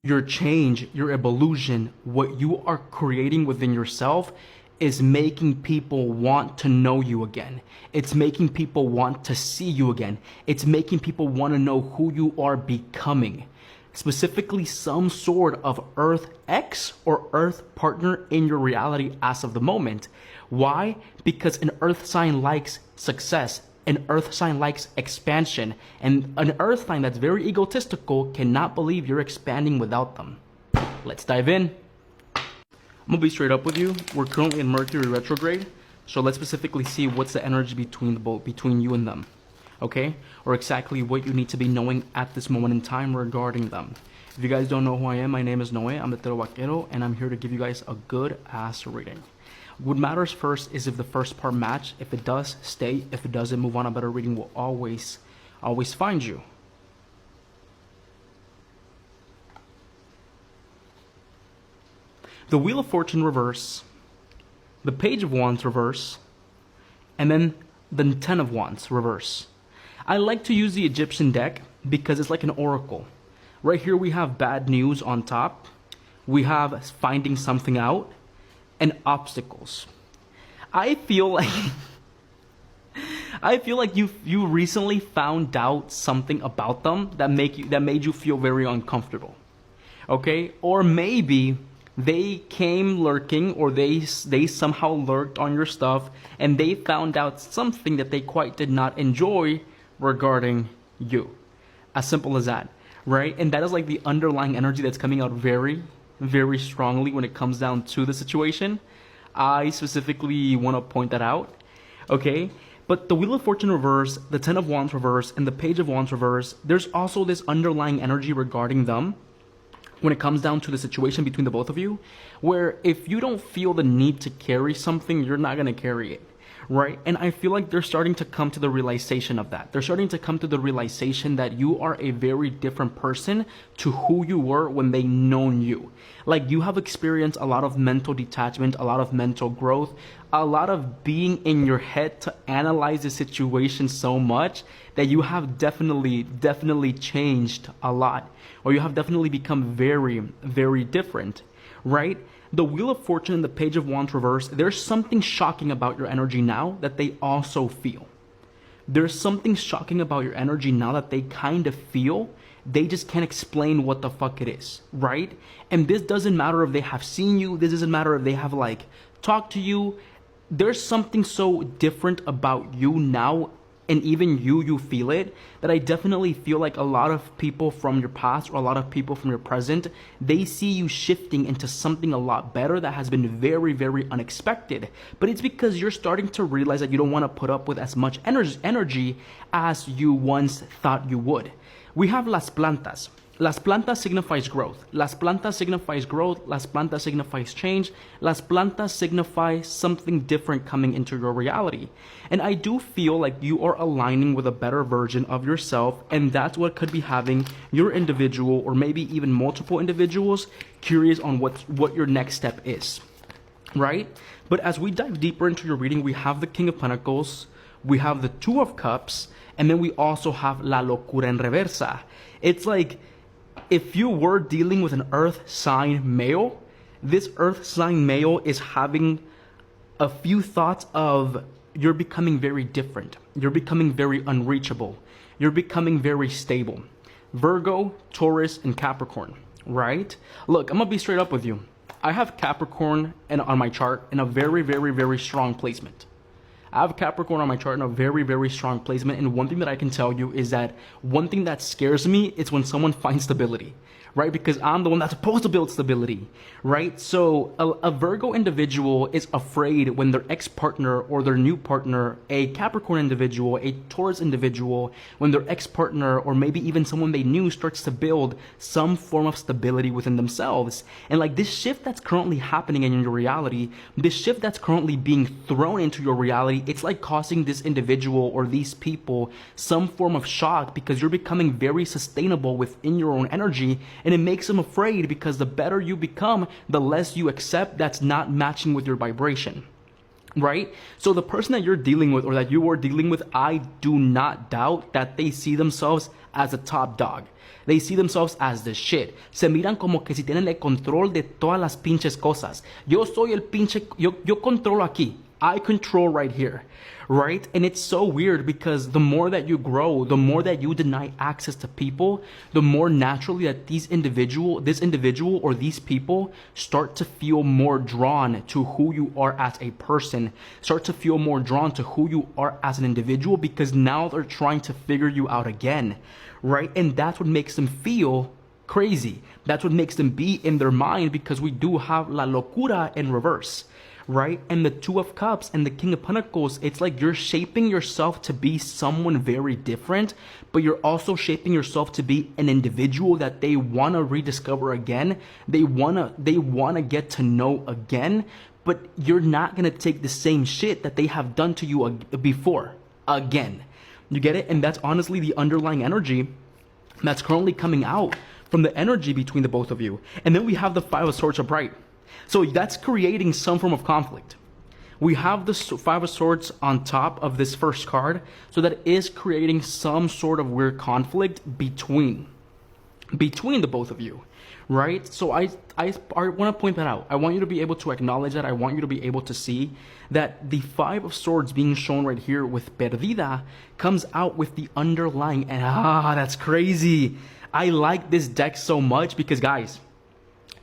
Your change, your evolution, what you are creating within yourself is making people want to know you again. It's making people want to see you again. It's making people want to know who you are becoming. Specifically, some sort of Earth X or Earth partner in your reality as of the moment. Why? Because an Earth sign likes success. An Earth sign likes expansion, and an Earth sign that's very egotistical cannot believe you're expanding without them. Let's dive in. I'm gonna be straight up with you. We're currently in Mercury retrograde, so let's specifically see what's the energy between you and them, okay? Or exactly what you need to be knowing at this moment in time regarding them. If you guys don't know who I am, my name is Noe. I'm the Vaquero, and I'm here to give you guys a good ass reading. What matters first is if the first part match. If it does, stay. If it doesn't, move on. A better reading will always find you. The Wheel of Fortune reverse, the Page of Wands reverse, and then the Ten of Wands reverse. I like to use the Egyptian deck because it's like an oracle. Right here we have bad news on top. We have finding something out. And obstacles. I feel like you recently found out something about them that made you feel very uncomfortable. Okay? Or maybe they came lurking, or they somehow lurked on your stuff and they found out something that they quite did not enjoy regarding you. As simple as that, right? And that is like the underlying energy that's coming out very strongly when it comes down to the situation. I specifically want to point that out, okay? But the Wheel of Fortune reverse, the Ten of Wands reverse, and the Page of Wands reverse, there's also this underlying energy regarding them when it comes down to the situation between the both of you, where if you don't feel the need to carry something, you're not going to carry it. Right? And I feel like they're starting to come to the realization of that. They're starting to come to the realization that you are a very different person to who you were when they known you. Like, you have experienced a lot of mental detachment, a lot of mental growth, a lot of being in your head to analyze the situation so much that you have definitely changed a lot, or you have definitely become very different, right? The Wheel of Fortune and the Page of Wands reverse, there's something shocking about your energy now that they also feel. There's something shocking about your energy now that they kind of feel. They just can't explain what the fuck it is, right? And this doesn't matter if they have seen you. This doesn't matter if they have like talked to you. There's something so different about you now, and even you feel it, that I definitely feel like a lot of people from your past or a lot of people from your present, they see you shifting into something a lot better that has been very unexpected. But it's because you're starting to realize that you don't want to put up with as much energy as you once thought you would. We have Las Plantas. Las Plantas signifies growth. Las Plantas signifies growth. Las Plantas signifies change. Las Plantas signify something different coming into your reality. And I do feel like you are aligning with a better version of yourself, and that's what could be having your individual, or maybe even multiple individuals, curious on what your next step is, right? But as we dive deeper into your reading, we have the King of Pentacles, we have the Two of Cups, and then we also have La Locura en Reversa. It's like, if you were dealing with an earth sign male, this earth sign male is having a few thoughts of you're becoming very different. You're becoming very unreachable. You're becoming very stable. Virgo, Taurus, and Capricorn, right? Look, I'm going to be straight up with you. I have Capricorn on my chart in a very strong placement. I have Capricorn on my chart in a very strong placement, and one thing that I can tell you is that one thing that scares me is when someone finds stability, right? Because I'm the one that's supposed to build stability, right? So a Virgo individual is afraid when their ex-partner or their new partner, a Capricorn individual, a Taurus individual, when their ex-partner or maybe even someone they knew starts to build some form of stability within themselves. And like this shift that's currently happening in your reality, this shift that's currently being thrown into your reality, it's like causing this individual or these people some form of shock, because you're becoming very sustainable within your own energy. And it makes them afraid, because the better you become, the less you accept that's not matching with your vibration. right? So the person that you're dealing with or that you are dealing with, I do not doubt that they see themselves as a top dog. They see themselves as the shit. Se miran como que si tienen el control de todas las pinches cosas. Yo soy el pinche, yo controlo aquí. I control right here, right? And it's so weird because the more that you grow, the more that you deny access to people, the more naturally that this individual or these people start to feel more drawn to who you are as a person, start to feel more drawn to who you are as an individual because now they're trying to figure you out again, right? And that's what makes them feel crazy. That's what makes them be in their mind because we do have la locura in reverse. Right? And the Two of Cups and the King of Pentacles, it's like you're shaping yourself to be someone very different, but you're also shaping yourself to be an individual that they want to rediscover again. They want to get to know again, but you're not going to take the same shit that they have done to you before again. You get it? And that's honestly the underlying energy that's currently coming out from the energy between the both of you. And then we have the Five of Swords upright. So that's creating some form of conflict. We have the Five of Swords on top of this first card, so that is creating some sort of weird conflict between the both of you, right? So I want to point that out. I want you to be able to acknowledge that. I want you to be able to see that the Five of Swords being shown right here with Perdida comes out with the underlying, and that's crazy. I like this deck so much because, guys,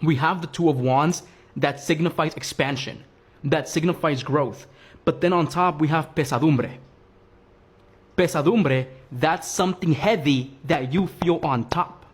we have the Two of Wands that signifies expansion, that signifies growth. But then on top, we have pesadumbre. Pesadumbre, that's something heavy that you feel on top,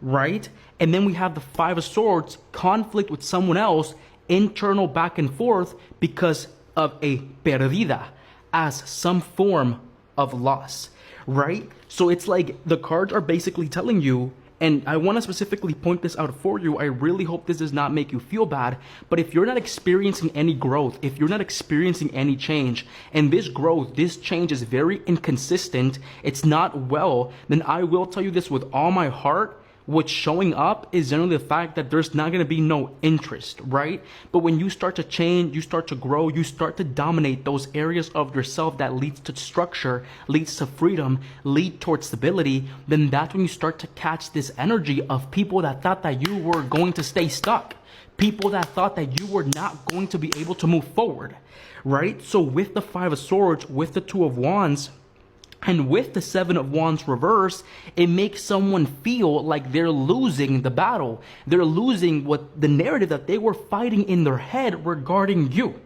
right? And then we have the Five of Swords, conflict with someone else, internal back and forth because of a perdida, as some form of loss, right? So it's like the cards are basically telling you, and I want to specifically point this out for you. I really hope this does not make you feel bad. But if you're not experiencing any growth, if you're not experiencing any change, and this growth, this change is very inconsistent, it's not well, then I will tell you this with all my heart. What's showing up is generally the fact that there's not going to be no interest, right? But when you start to change, you start to grow, you start to dominate those areas of yourself that leads to structure, leads to freedom, lead towards stability, then that's when you start to catch this energy of people that thought that you were going to stay stuck, people that thought that you were not going to be able to move forward, right? So with the Five of Swords, with the Two of Wands, and with the Seven of Wands reverse, it makes someone feel like they're losing the battle. They're losing what the narrative that they were fighting in their head regarding you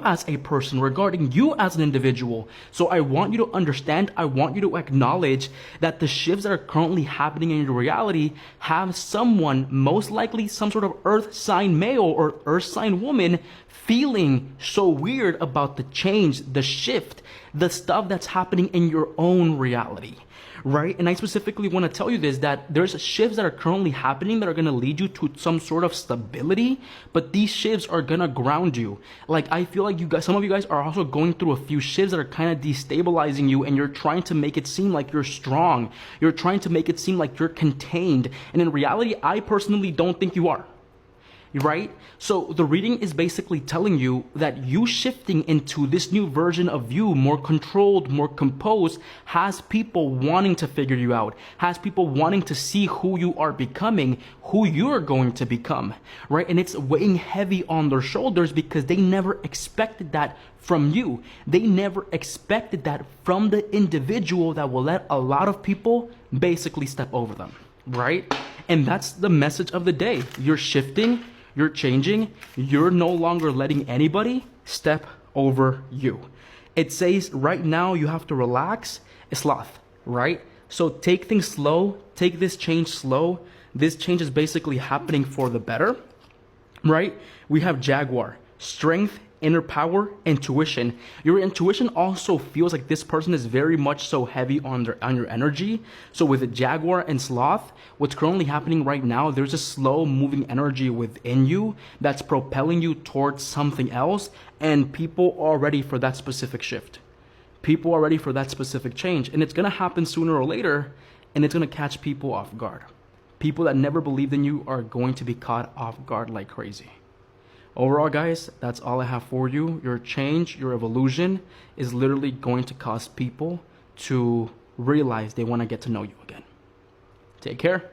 as a person, regarding you as an individual. So I want you to understand, I want you to acknowledge that the shifts that are currently happening in your reality have someone, most likely some sort of earth sign male or earth sign woman, feeling so weird about the change, the shift, the stuff that's happening in your own reality, right? And I specifically want to tell you this, that there's shifts that are currently happening that are going to lead you to some sort of stability, but these shifts are going to ground you. Like, I feel like you guys, some of you guys are also going through a few shifts that are kind of destabilizing you, and you're trying to make it seem like you're strong. You're trying to make it seem like you're contained. And in reality, I personally don't think you are. Right? So the reading is basically telling you that you shifting into this new version of you, more controlled, more composed, has people wanting to figure you out, has people wanting to see who you are becoming, who you're going to become, right? And it's weighing heavy on their shoulders because they never expected that from you. They never expected that from the individual that will let a lot of people basically step over them, right? And that's the message of the day. You're shifting. You're changing. You're no longer letting anybody step over you. It says right now you have to relax, sloth, right? So take things slow. Take this change slow. This change is basically happening for the better, right? We have Jaguar, strength, inner power, intuition. Your intuition also feels like this person is very much so heavy on your energy. So with the Jaguar and Sloth, what's currently happening right now, there's a slow moving energy within you that's propelling you towards something else, and people are ready for that specific shift. People are ready for that specific change, and it's going to happen sooner or later, and it's going to catch people off guard. People that never believed in you are going to be caught off guard like crazy. Overall, guys, that's all I have for you. Your change, your evolution is literally going to cause people to realize they want to get to know you again. Take care.